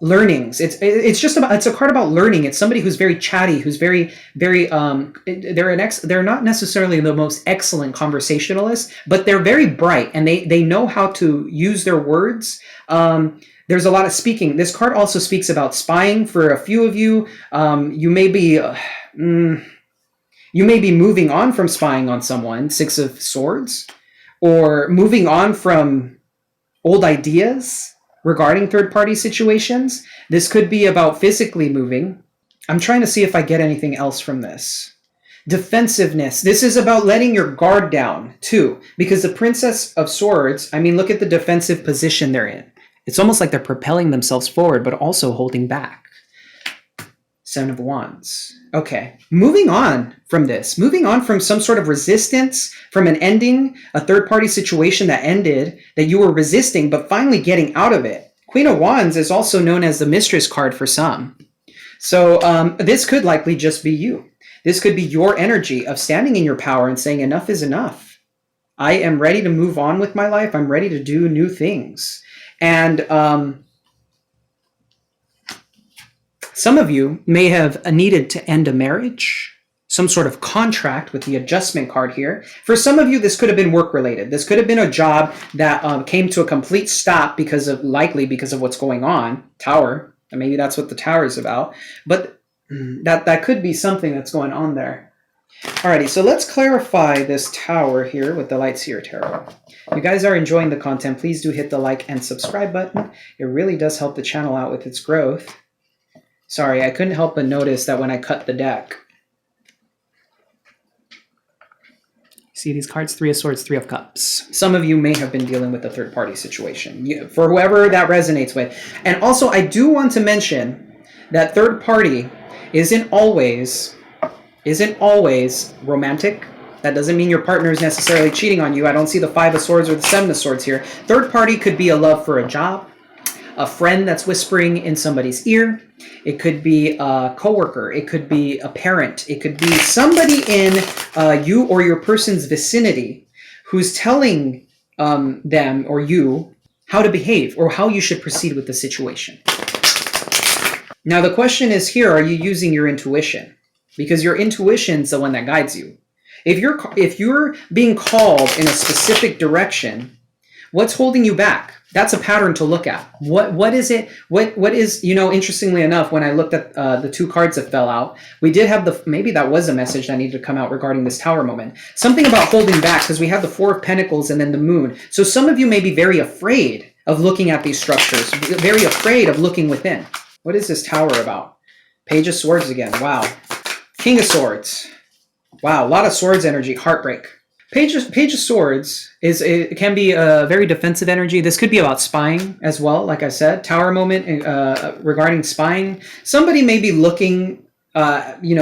learnings. It's just about, it's a card about learning. It's somebody who's very chatty, who's very they're not necessarily the most excellent conversationalists, but they're very bright and they know how to use their words. There's a lot of speaking. This card also speaks about spying for a few of you. You may be moving on from spying on someone, Six of Swords, or moving on from old ideas regarding third-party situations. This could be about physically moving. I'm trying to see if I get anything else from this. Defensiveness. This is about letting your guard down, too, because the Princess of Swords, I mean, look at the defensive position they're in. It's almost like they're propelling themselves forward, but also holding back. Seven of Wands. Okay, moving on from this, moving on from some sort of resistance, from an ending, a third-party situation that ended, that you were resisting, but finally getting out of it. Queen of Wands is also known as the Mistress card for some. So this could likely just be you. This could be your energy of standing in your power and saying enough is enough. I am ready to move on with my life. I'm ready to do new things. And some of you may have needed to end a marriage, some sort of contract with the Adjustment card here. For some of you, this could have been work-related. This could have been a job that came to a complete stop likely because of what's going on. Tower, and maybe that's what the Tower is about. But that could be something that's going on there. Alrighty, so let's clarify this Tower here with the Light Seer Tarot. If you guys are enjoying the content, please do hit the like and subscribe button. It really does help the channel out with its growth. Sorry, I couldn't help but notice that when I cut the deck. See these cards? Three of Swords, Three of Cups. Some of you may have been dealing with a third-party situation. For whoever that resonates with. And also, I do want to mention that third party isn't always romantic. That doesn't mean your partner is necessarily cheating on you. I don't see the Five of Swords or the Seven of Swords here. Third party could be a love for a job, a friend that's whispering in somebody's ear. It could be a coworker. It could be a parent. It could be somebody in you or your person's vicinity who's telling them or you how to behave or how you should proceed with the situation. Now, the question is here, are you using your intuition? Because your intuition's the one that guides you. If you're being called in a specific direction, what's holding you back? That's a pattern to look at. What is it? What is, interestingly enough, when I looked at the two cards that fell out, we did have maybe that was a message that needed to come out regarding this Tower moment. Something about holding back, because we have the Four of Pentacles and then the Moon. So some of you may be very afraid of looking at these structures, very afraid of looking within. What is this Tower about? Page of Swords again. Wow. King of Swords. Wow, a lot of swords energy. Heartbreak. Page of Swords can be a very defensive energy. This could be about spying as well, like I said. Tower moment regarding spying. Somebody may be looking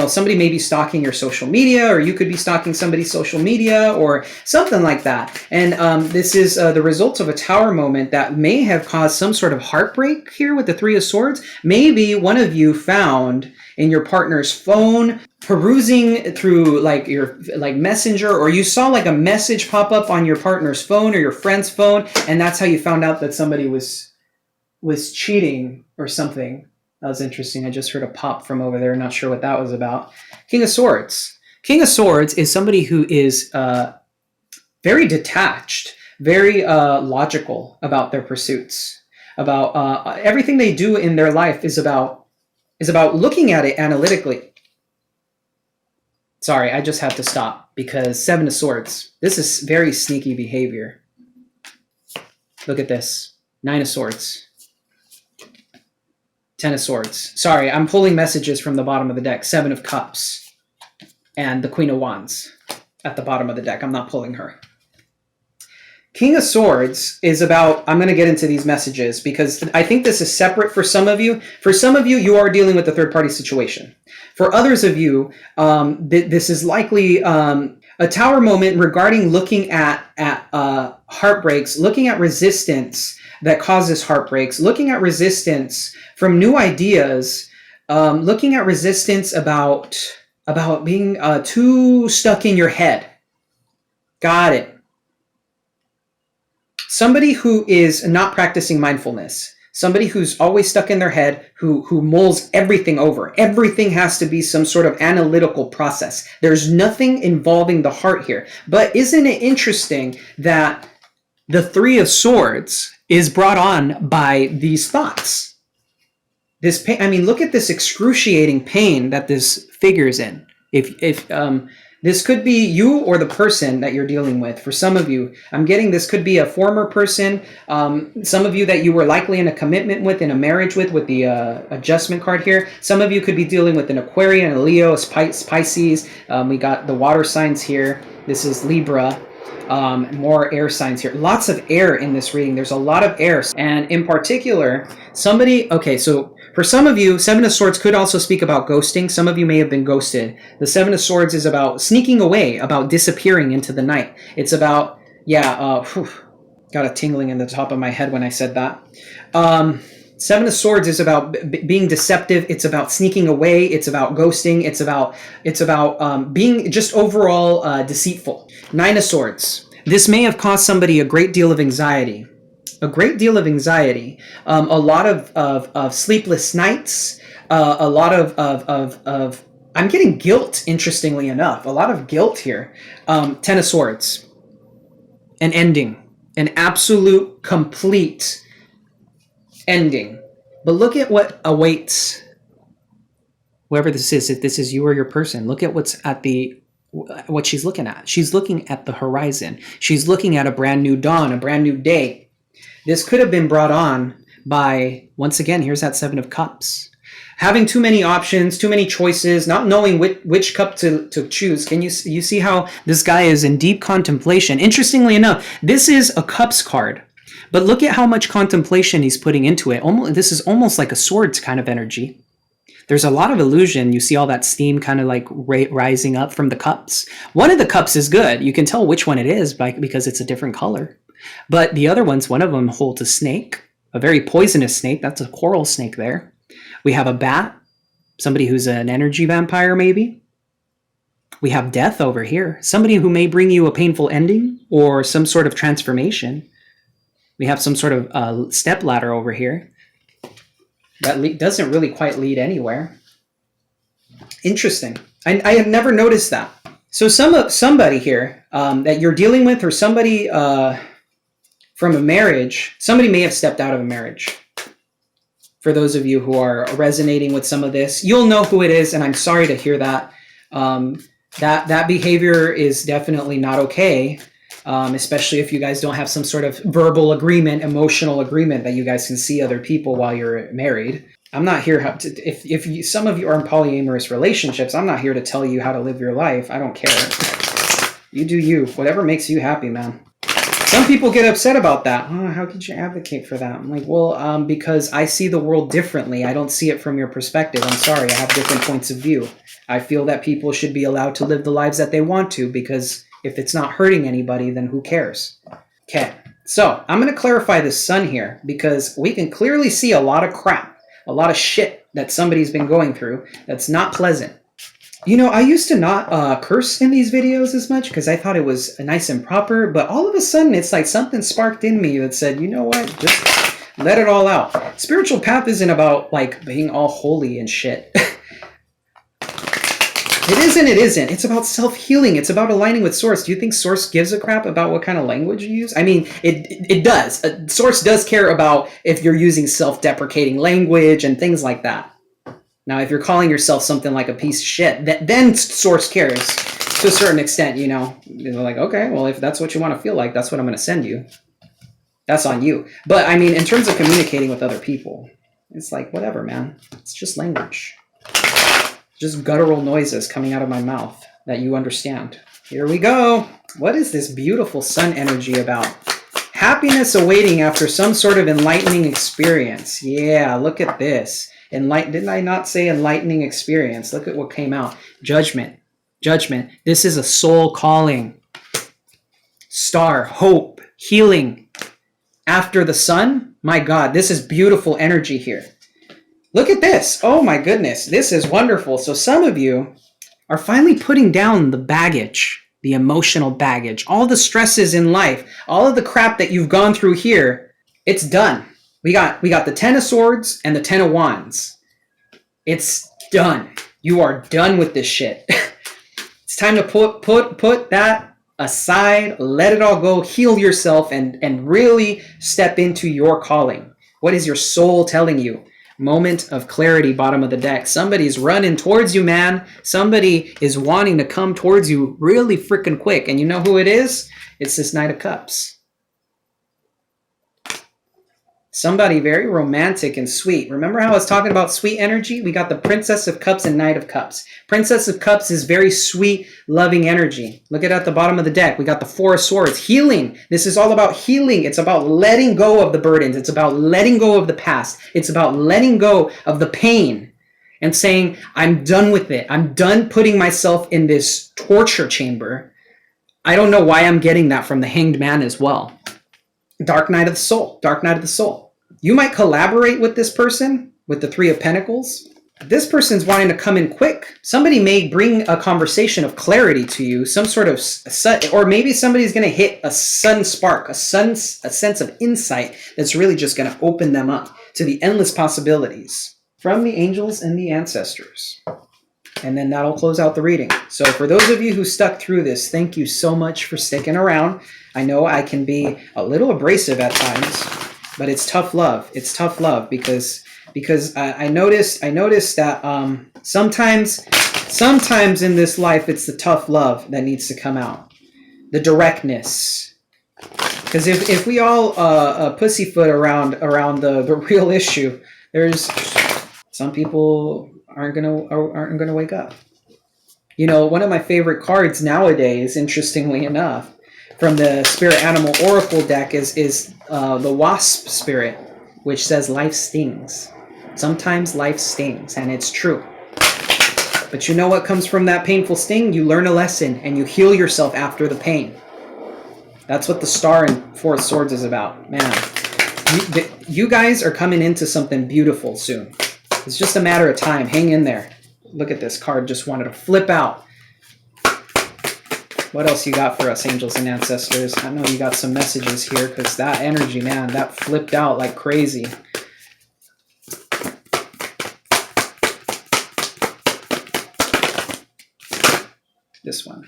somebody may be stalking your social media, or you could be stalking somebody's social media or something like that. And this is the result of a tower moment that may have caused some sort of heartbreak here with the Three of Swords. Maybe one of you found in your partner's phone, perusing through your Messenger, or you saw a message pop up on your partner's phone or your friend's phone, and that's how you found out that somebody was cheating or something. That was interesting. I just heard a pop from over there. Not sure what that was about. King of Swords. King of Swords is somebody who is very detached, very logical about their pursuits, about everything they do in their life is about looking at it analytically. Sorry, I just have to stop because Seven of Swords. This is very sneaky behavior. Look at this. Nine of Swords. Ten of Swords. Sorry, I'm pulling messages from the bottom of the deck. Seven of Cups. And the Queen of Wands at the bottom of the deck. I'm not pulling her. King of Swords is about, I'm going to get into these messages because I think this is separate for some of you. For some of you, you are dealing with a third-party situation. For others of you, this is likely a tower moment regarding looking at heartbreaks, looking at resistance that causes heartbreaks, looking at resistance from new ideas, looking at resistance about being too stuck in your head. Got it. Somebody who is not practicing mindfulness, somebody who's always stuck in their head, who mulls everything over. Everything has to be some sort of analytical process. There's nothing involving the heart here. But isn't it interesting that the Three of Swords is brought on by these thoughts? This pain, I mean, look at this excruciating pain that this figure's in. If this could be you or the person that you're dealing with. For some of you, I'm getting this could be a former person. Some of you that you were likely in a commitment with, in a marriage with the adjustment card here. Some of you could be dealing with an Aquarian, a Leo, a Pisces. We got the water signs here. This is Libra. More air signs here. Lots of air in this reading. There's a lot of air. And in particular, somebody, okay, so for some of you, Seven of Swords could also speak about ghosting. Some of you may have been ghosted. The Seven of Swords is about sneaking away, about disappearing into the night. It's about, got a tingling in the top of my head when I said that. Seven of Swords is about being deceptive. It's about sneaking away. It's about ghosting. It's about being just overall deceitful. Nine of Swords. This may have caused somebody a great deal of anxiety. A great deal of anxiety. A lot of sleepless nights. A lot of I'm getting guilt, interestingly enough. A lot of guilt here. Ten of Swords. An ending. An absolute, complete ending. But look at what awaits whoever this is. If this is you or your person, look at what she's looking at. She's looking at the horizon. She's looking at a brand new dawn, a brand new day. This could have been brought on by, once again, here's that Seven of Cups. Having too many options, too many choices, not knowing which cup to choose. Can you see how this guy is in deep contemplation? Interestingly enough, this is a Cups card. But look at how much contemplation he's putting into it. This is almost like a swords kind of energy. There's a lot of illusion. You see all that steam kind of like rising up from the cups. One of the cups is good. You can tell which one it is because it's a different color. But the other ones, one of them holds a snake, a very poisonous snake. That's a coral snake there. We have a bat, somebody who's an energy vampire maybe. We have death over here, somebody who may bring you a painful ending or some sort of transformation. We have some sort of step ladder over here that doesn't really quite lead anywhere. Interesting. I have never noticed that. So somebody here that you're dealing with, or somebody from a marriage, somebody may have stepped out of a marriage. For those of you who are resonating with some of this, you'll know who it is, and I'm sorry to hear that. That behavior is definitely not okay. Especially if you guys don't have some sort of verbal agreement, emotional agreement that you guys can see other people while you're married. I'm not here if some of you are in polyamorous relationships, I'm not here to tell you how to live your life. I don't care. You do you. Whatever makes you happy, man. Some people get upset about that. Oh, how could you advocate for that? I'm like, well, because I see the world differently. I don't see it from your perspective. I'm sorry. I have different points of view. I feel that people should be allowed to live the lives that they want to, because if it's not hurting anybody, then who cares? Okay, so I'm going to clarify this sun here, because we can clearly see a lot of crap, a lot of shit that somebody's been going through that's not pleasant. You know, I used to not curse in these videos as much because I thought it was nice and proper, but all of a sudden it's like something sparked in me that said, you know what, just let it all out. Spiritual path isn't about like being all holy and shit. It isn't. It's about self-healing. It's about aligning with Source. Do you think Source gives a crap about what kind of language you use? I mean, it does. Source does care about if you're using self-deprecating language and things like that. Now, if you're calling yourself something like a piece of shit, then Source cares to a certain extent, you know. They're like, okay, well, if that's what you want to feel like, that's what I'm going to send you. That's on you. But, I mean, in terms of communicating with other people, it's like, whatever, man. It's just language. Just guttural noises coming out of my mouth that you understand. Here we go. What is this beautiful sun energy about? Happiness awaiting after some sort of enlightening experience. Yeah, look at this. Didn't I not say enlightening experience? Look at what came out. Judgment. Judgment. This is a soul calling. Star. Hope. Healing. After the sun. My God, this is beautiful energy here. Look at this. Oh my goodness. This is wonderful. So some of you are finally putting down the baggage, the emotional baggage, all the stresses in life, all of the crap that you've gone through here. It's done. We got the 10 of Swords and the 10 of Wands. It's done. You are done with this shit. It's time to put that aside, let it all go, heal yourself, and really step into your calling. What is your soul telling you? Moment of clarity, bottom of the deck. Somebody's running towards you, man. Somebody is wanting to come towards you really freaking quick. And you know who it is? It's this Knight of Cups. Somebody very romantic and sweet. Remember how I was talking about sweet energy? We got the Princess of Cups and Knight of Cups. Princess of Cups is very sweet, loving energy. Look at the bottom of the deck. We got the Four of Swords. Healing. This is all about healing. It's about letting go of the burdens. It's about letting go of the past. It's about letting go of the pain and saying, I'm done with it. I'm done putting myself in this torture chamber. I don't know why I'm getting that from the Hanged Man as well. Dark Night of the Soul. Dark Night of the Soul. You might collaborate with this person, with the Three of Pentacles. This person's wanting to come in quick. Somebody may bring a conversation of clarity to you, some sort of, or maybe somebody's going to hit a sudden spark, a sense of insight that's really just going to open them up to the endless possibilities from the angels and the ancestors. And then that'll close out the reading. So for those of you who stuck through this, thank you so much for sticking around. I know I can be a little abrasive at times, but it's tough love. It's tough love because I noticed that sometimes in this life it's the tough love that needs to come out, the directness. Because if we all pussyfoot around the real issue, there's some people aren't gonna wake up. You know, one of my favorite cards nowadays, interestingly enough, from the Spirit Animal Oracle deck is the Wasp Spirit, which says life stings. Sometimes life stings, and it's true. But you know what comes from that painful sting? You learn a lesson, and you heal yourself after the pain. That's what the Star and Four of Swords is about. Man, you guys are coming into something beautiful soon. It's just a matter of time. Hang in there. Look at this card. Just wanted to flip out. What else you got for us, angels and ancestors? I know you got some messages here because that energy, man, that flipped out like crazy. This one.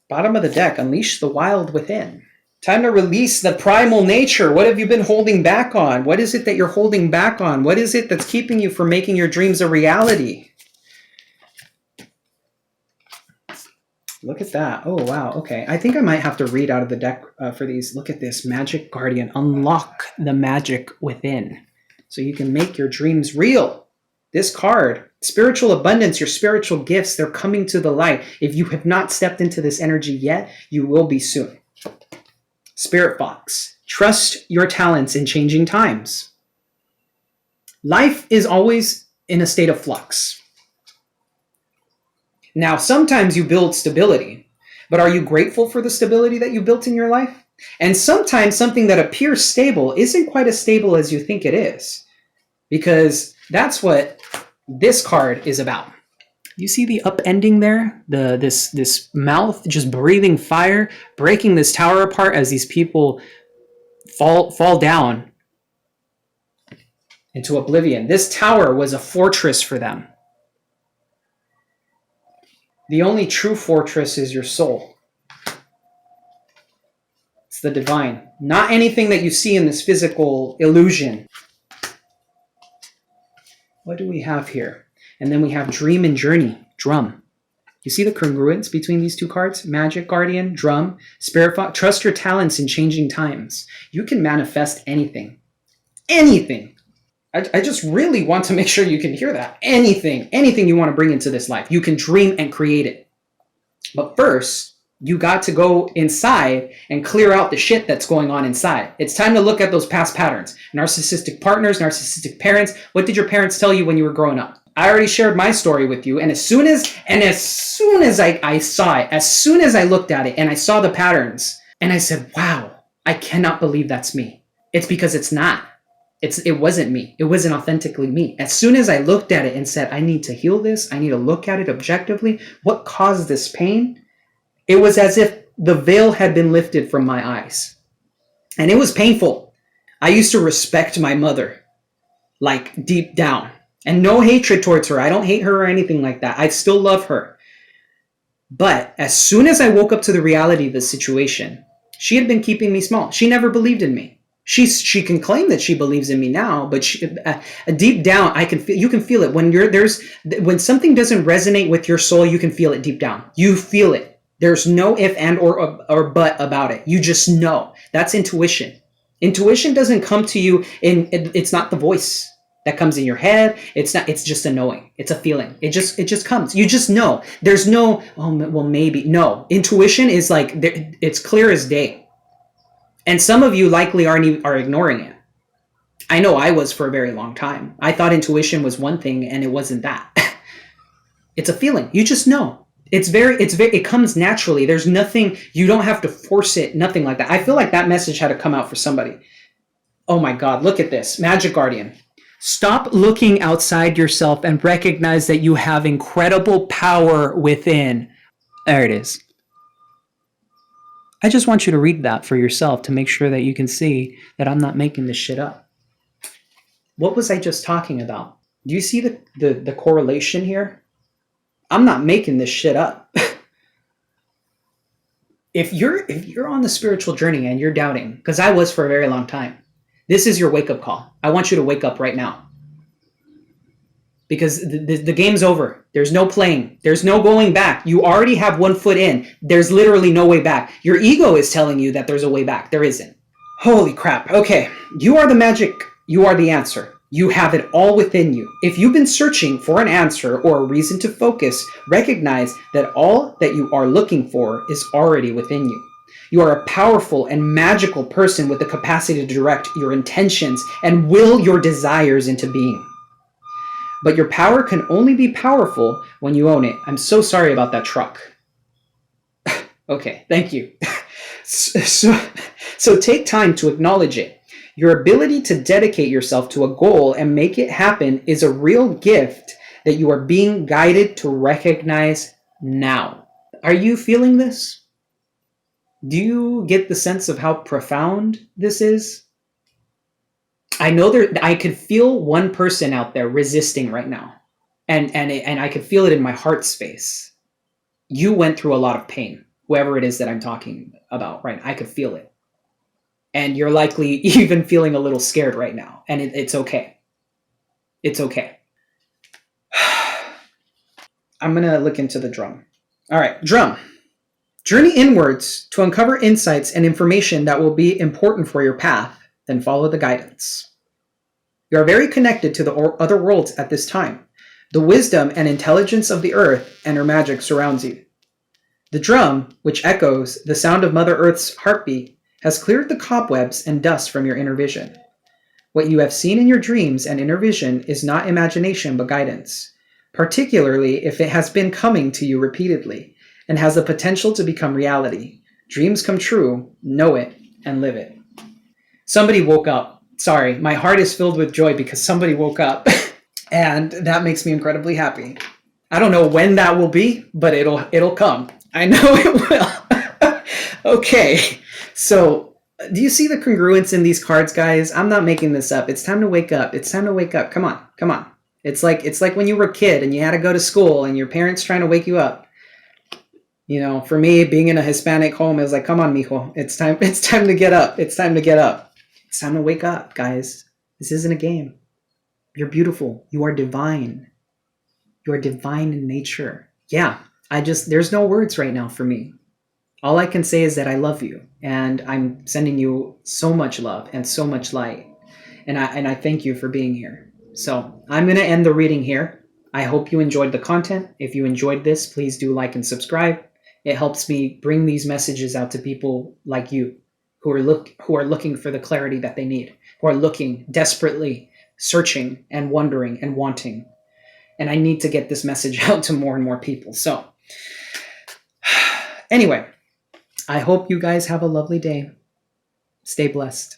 Bottom of the deck, unleash the wild within. Time to release the primal nature. What have you been holding back on? What is it that you're holding back on? What is it that's keeping you from making your dreams a reality? Look at that. Oh, wow. Okay. I think I might have to read out of the deck for these. Look at this. Magic Guardian. Unlock the magic within so you can make your dreams real. This card, spiritual abundance, your spiritual gifts, they're coming to the light. If you have not stepped into this energy yet, you will be soon. Spirit Fox, trust your talents in changing times. Life is always in a state of flux. Now, sometimes you build stability, but are you grateful for the stability that you built in your life? And sometimes something that appears stable isn't quite as stable as you think it is, because that's what this card is about. You see the upending there? This mouth just breathing fire, breaking this tower apart as these people fall down into oblivion. This tower was a fortress for them. The only true fortress is your soul. It's the divine, not anything that you see in this physical illusion. What do we have here? And then we have Dream and Journey, Drum. You see the congruence between these two cards? Magic Guardian, Drum, Spirit Fox. Trust your talents in changing times. You can manifest anything. Anything. I just really want to make sure you can hear that. Anything you want to bring into this life, you can dream and create it. But first, you got to go inside and clear out the shit that's going on inside. It's time to look at those past patterns. Narcissistic partners, narcissistic parents. What did your parents tell you when you were growing up? I already shared my story with you, and as soon as I saw it, as soon as I looked at it and I saw the patterns, and I said, wow, I cannot believe that's me. It's because it's not. It wasn't me. It wasn't authentically me. As soon as I looked at it and said, I need to heal this, I need to look at it objectively, what caused this pain? It was as if the veil had been lifted from my eyes. And it was painful. I used to respect my mother, like deep down. And no hatred towards her. I don't hate her or anything like that. I still love her. But as soon as I woke up to the reality of the situation, she had been keeping me small. She never believed in me. She can claim that she believes in me now, but deep down, you can feel it when something doesn't resonate with your soul. You can feel it deep down. You feel it. There's no if and or but about it. You just know. That's intuition. Intuition doesn't come to you it's not the voice that comes in your head. It's just a knowing. It's a feeling. It just comes. You just know. There's no, oh, well, maybe. No. Intuition is like, it's clear as day. And some of you likely are ignoring it. I know I was for a very long time. I thought intuition was one thing and it wasn't that. It's a feeling. You just know. It comes naturally. There's nothing, you don't have to force it, nothing like that. I feel like that message had to come out for somebody. Oh my God, look at this. Magic Guardian. Stop looking outside yourself and recognize that you have incredible power within. There it is. I just want you to read that for yourself to make sure that you can see that I'm not making this shit up. What was I just talking about? Do you see the correlation here? I'm not making this shit up. If you're on the spiritual journey and you're doubting, because I was for a very long time, this is your wake-up call. I want you to wake up right now. Because the game's over. There's no playing. There's no going back. You already have one foot in. There's literally no way back. Your ego is telling you that there's a way back. There isn't. Holy crap. Okay. You are the magic. You are the answer. You have it all within you. If you've been searching for an answer or a reason to focus, recognize that all that you are looking for is already within you. You are a powerful and magical person with the capacity to direct your intentions and will your desires into being. But your power can only be powerful when you own it. I'm so sorry about that truck. Okay, thank you. So take time to acknowledge it. Your ability to dedicate yourself to a goal and make it happen is a real gift that you are being guided to recognize now. Are you feeling this? Do you get the sense of how profound this is? I know I could feel one person out there resisting right now. And I could feel it in my heart space. You went through a lot of pain, whoever it is that I'm talking about, right? I could feel it. And you're likely even feeling a little scared right now. And it's okay. It's okay. I'm going to look into the drum. All right, drum. Journey inwards to uncover insights and information that will be important for your path. Then follow the guidance. You are very connected to the other worlds at this time. The wisdom and intelligence of the earth and her magic surrounds you. The drum, which echoes the sound of Mother Earth's heartbeat, has cleared the cobwebs and dust from your inner vision. What you have seen in your dreams and inner vision is not imagination but guidance, particularly if it has been coming to you repeatedly and has the potential to become reality. Dreams come true, know it, and live it. Somebody woke up. Sorry, my heart is filled with joy because somebody woke up, and that makes me incredibly happy. I don't know when that will be, but it'll come. I know it will. Okay, so do you see the congruence in these cards, guys? I'm not making this up. It's time to wake up. It's time to wake up. Come on, come on. It's like when you were a kid and you had to go to school and your parents trying to wake you up. You know, for me, being in a Hispanic home, it was like, come on, mijo. It's time to get up. It's time to get up. It's time to wake up, guys. This isn't a game. You're beautiful. You are divine. You are divine in nature. Yeah, there's no words right now for me. All I can say is that I love you, and I'm sending you so much love and so much light. And I thank you for being here. So I'm going to end the reading here. I hope you enjoyed the content. If you enjoyed this, please do like and subscribe. It helps me bring these messages out to people like you who are looking for the clarity that they need, who are looking desperately, searching and wondering and wanting. And I need to get this message out to more and more people. So anyway, I hope you guys have a lovely day. Stay blessed.